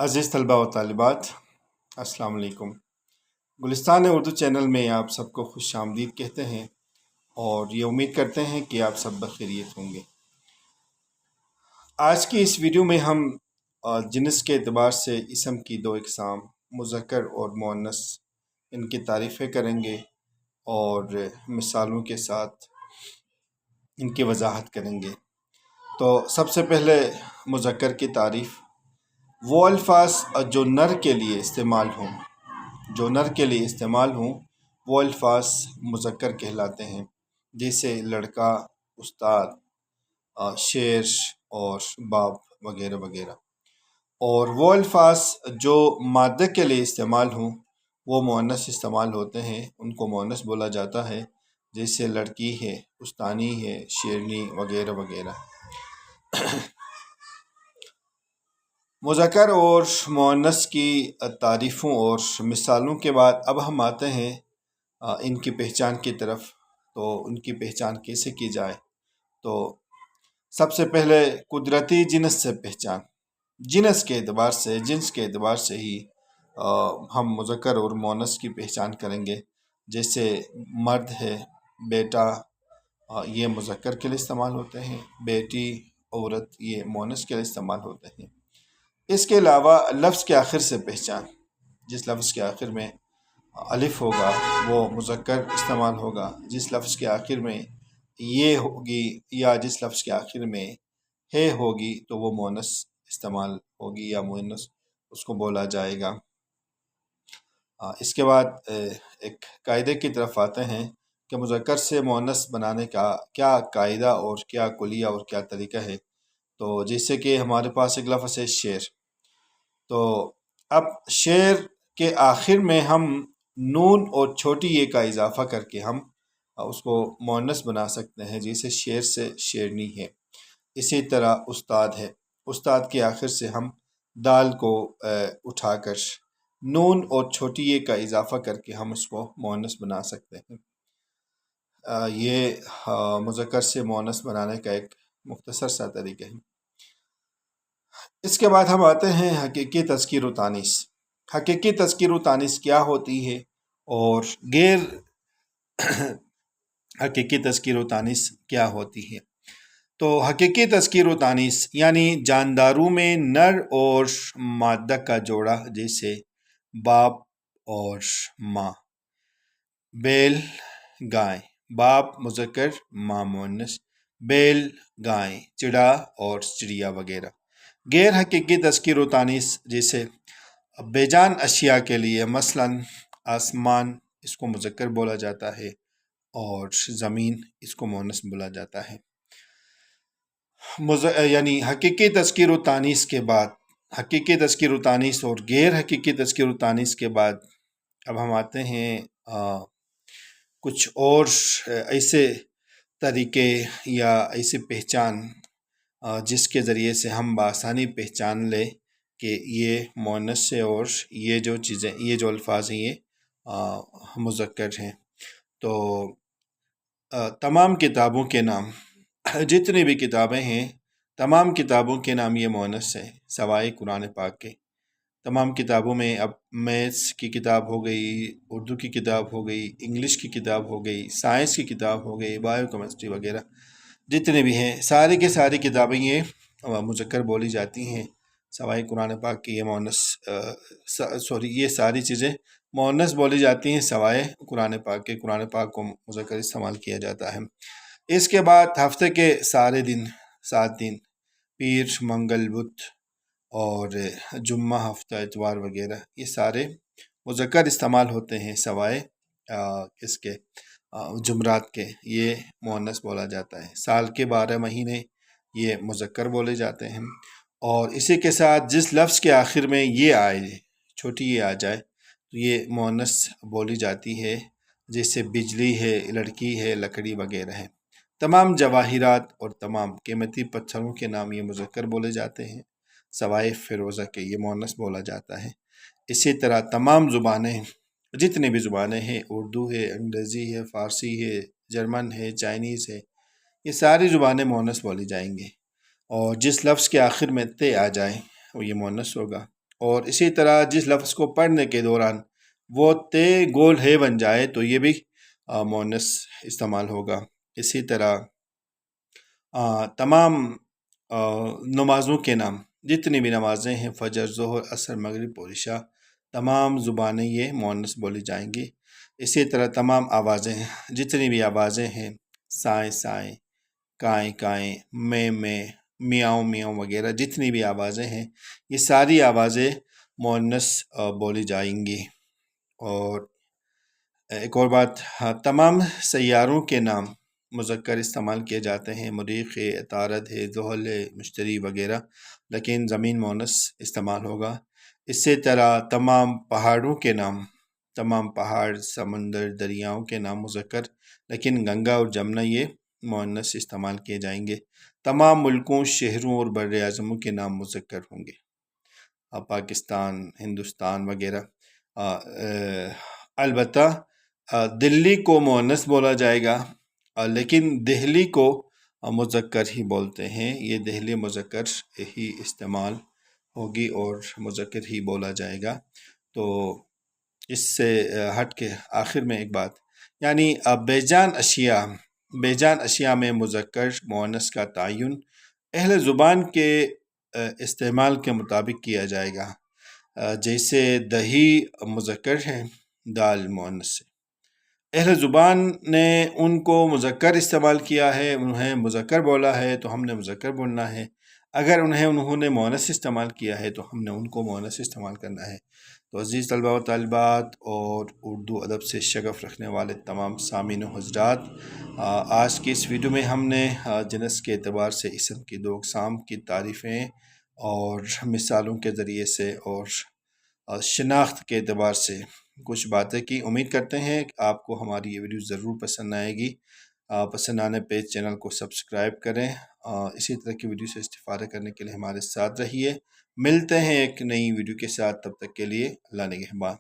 अज़ीज़ तलबा व तालिबात, अस्सलाम वालेकुम। गुलिस्तान उर्दू चैनल में आप सबको खुश आमदीद कहते हैं और ये उम्मीद करते हैं कि आप सब बखैरियत होंगे। आज की इस वीडियो में हम जिन्स के एतबार से इसम की दो इक़साम मुज़क्कर और मुअन्नस इनकी तारीफ़ें करेंगे और मिसालों के साथ इनकी वजाहत करेंगे। तो सबसे पहले मुज़क्कर की तारीफ़, वो अल्फाज जो नर के लिए इस्तेमाल हों वो अल्फाज मुज़क्कर कहलाते हैं, जैसे लड़का, उस्ताद, शेर और बाप वगैरह वगैरह। और वो अल्फाज जो मादे के लिए इस्तेमाल हों वो मुअन्नस इस्तेमाल होते हैं, उनको मुअन्नस बोला जाता है, जैसे लड़की है, उस्तानी है, शेरनी वगैरह वगैरह। मुज़क्कर और मुअन्नस की तारीफ़ों और मिसालों के बाद अब हम आते हैं इनकी पहचान की तरफ। तो उनकी पहचान कैसे की जाए? तो सबसे पहले कुदरती जिन्स से पहचान। जिन्स के एतबार से ही हम मुज़क्कर और मुअन्नस की पहचान करेंगे। जैसे मर्द है, बेटा, ये मुज़क्कर के लिए इस्तेमाल होते हैं, बेटी, औरत, ये मुअन्नस के लिए इस्तेमाल होते हैं। इसके अलावा लफ्ज़ के आखिर से पहचान, जिस लफ्ज़ के आखिर में अलिफ होगा वो मुज़क्कर इस्तेमाल होगा, जिस लफ्ज़ के आखिर में ये होगी या जिस लफ्ज़ के आखिर में है होगी तो वो मुअन्नस इस्तेमाल होगी या मुअन्नस उसको बोला जाएगा। इसके बाद एक कायदे की तरफ आते हैं कि मुज़क्कर से मुअन्नस बनाने का क्या कायदा और क्या कुलिया और क्या तरीका है। तो जैसे कि हमारे पास एक लफ्ज़ है शेर, तो अब शेर के आखिर में हम नून और छोटी ये का इजाफा करके हम उसको मुअन्नस बना सकते हैं, जैसे शेर से शेरनी है। इसी तरह उस्ताद है, उस्ताद के आखिर से हम दाल को उठाकर नून और छोटी ये का इजाफा करके हम उसको मुअन्नस बना सकते हैं। ये मुज़क्कर से मुअन्नस बनाने का एक मुख्तसर सा तरीका है। इसके बाद हम आते हैं हकीकी तज़कीर व तानीस। हकीकी तज़कीर व तानीस क्या होती है और गैर हकीकी तज़कीर व तानीस क्या होती है। तो हकीकी तज़कीर व तानीस यानी जानदारों में नर और मादा का जोड़ा, जैसे बाप और माँ। बैल, गाय, बाप मुज़क्कर, माँ मुअन्नस। बैल, गाय, चिड़ा और चिड़िया वगैरह। गैर हकीकी तज़कीर व तानीस जैसे बेजान अशिया के लिए मसलन आसमान, इसको मुज़क्कर बोला जाता है और ज़मीन, इसको मुअन्नस बोला जाता है। यानी हकीकी तज़कीर व तानीस के बाद, हकीकी तज़कीर व तानीस और गैर हकीकी तज़कीर व तानीस के बाद अब हम आते हैं कुछ और ऐसे तरीके या ऐसी पहचान जिसके ज़रिए से हम बआसानी पहचान लें कि ये मुअन्नस है और ये जो चीज़ें, ये जो अल्फाज हैं ये मुज़क्कर हैं। तो तमाम किताबों के नाम, जितनी भी किताबें हैं तमाम किताबों के नाम ये मुअन्नस है, सवाए कुरान पाक के। तमाम किताबों में अब मैथ्स की किताब हो गई, उर्दू की किताब हो गई, इंग्लिश की किताब हो गई, साइंस की किताब हो गई, बायो केमिस्ट्री वगैरह जितने भी हैं सारी की सारी किताबें ये मुज़क्कर बोली जाती हैं। सवाए कुरान पाक की ये मुअन्नस ये सारी चीज़ें मुअन्नस बोली जाती हैं सवाए कुरान पाक के। कुरान पाक को मुज़क्कर इस्तेमाल किया जाता है। इसके बाद हफ्ते के सारे दिन, 7 दिन, पीर, मंगल, बुध और जुम्मा, हफ्ता, इतवार वगैरह, ये सारे मुज़क्कर इस्तेमाल होते हैं सवाए इसके जुमरात के, ये मुअन्नस बोला जाता है। साल के 12 महीने ये मुज़क्कर बोले जाते हैं। और इसी के साथ जिस लफ्ज़ के आखिर में ये आए, छोटी ये आ जाए, तो ये मुअन्नस बोली जाती है, जैसे बिजली है, लड़की है, लकड़ी वगैरह है। तमाम जवाहिरात और तमाम कीमती पत्थरों के नाम ये मुज़क्कर बोले जाते हैं, सवाए फ़िरोज़ा के ये मुअन्नस बोला जाता है। इसी तरह तमाम ज़ुबानें, जितनी भी ज़ुबानें हैं, उर्दू है, अंग्रेज़ी है, फ़ारसी है, जर्मन है, चाइनीज़ है, ये सारी ज़ुबानें मुअन्नस बोली जाएंगी। और जिस लफ्ज़ के आखिर में ते आ जाए वो ये मुअन्नस होगा। اور اسی طرح جس لفظ کو پڑھنے کے دوران وہ تے گول ہے بن جائے تو یہ بھی مؤنث استعمال ہوگا۔ اسی طرح تمام نمازوں کے نام، جتنی بھی نمازیں ہیں، فجر، ظہر، عصر، مغرب اور عشاء، تمام زبانیں یہ مؤنث بولی جائیں گی۔ اسی طرح تمام آوازیں، جتنی بھی آوازیں ہیں، سائیں سائیں، کائیں کائیں، میں میاؤں میاؤں وغیرہ، جتنی بھی آوازیں ہیں یہ ساری آوازیں مؤنث بولی جائیں گی۔ اور ایک اور بات، تمام سیاروں کے نام مذکر استعمال کیے جاتے ہیں، مریخ ہے، عطارد ہے، زحل ہے، مشتری وغیرہ، لیکن زمین مؤنث استعمال ہوگا۔ اسی طرح تمام پہاڑوں کے نام، تمام پہاڑ، سمندر، دریاؤں کے نام مذکر، لیکن گنگا اور جمنا یہ مؤنث استعمال کیے جائیں گے۔ تمام ملکوں، شہروں اور بر اعظموں کے نام مذکر ہوں گے، پاکستان، ہندوستان وغیرہ۔ البتہ دلی کو مؤنث بولا جائے گا، لیکن دہلی کو مذکر ہی بولتے ہیں، یہ دہلی مذکر ہی استعمال ہوگی اور مذکر ہی بولا جائے گا۔ تو اس سے ہٹ کے آخر میں ایک بات، یعنی بے جان اشیاء میں مذکر مؤنث کا تعین اہل زبان کے استعمال کے مطابق کیا جائے گا۔ جیسے دہی مذکر ہے، دال مؤنث ہے، اہل زبان نے ان کو مذکر استعمال کیا ہے، انہیں مذکر بولا ہے تو ہم نے مذکر بولنا ہے، اگر انہوں نے مؤنث استعمال کیا ہے تو ہم نے ان کو مؤنث استعمال کرنا ہے۔ تو عزیز طلبہ و طالبات اور اردو ادب سے شغف رکھنے والے تمام سامعین و حضرات، آج کی اس ویڈیو میں ہم نے جنس کے اعتبار سے اسم کی دو اقسام کی تعریفیں اور مثالوں کے ذریعے سے اور شناخت کے اعتبار سے کچھ باتیں کی۔ امید کرتے ہیں کہ آپ کو ہماری یہ ویڈیو ضرور پسند آئے گی۔ پسند آنے پہ چینل کو سبسکرائب کریں، اسی طرح کی ویڈیو سے استفادہ کرنے کے لیے ہمارے ساتھ رہیے۔ ملتے ہیں ایک نئی ویڈیو کے ساتھ، تب تک کے لیے اللہ نگہبان۔